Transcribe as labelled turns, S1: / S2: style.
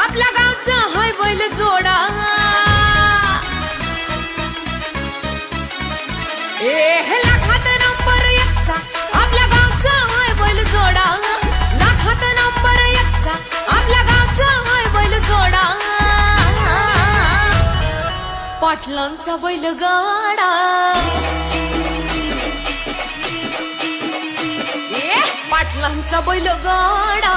S1: आपल्या गावचा हाय बैल जोडा लाखात नंबर एकचा आपल्या गावचा हाय बैल जोडा लाखात नंबर एकचा आपल्या गावचा हाय बैल जोडा पाटलांचा बैलगाडा पाटलांचा बैलगाडा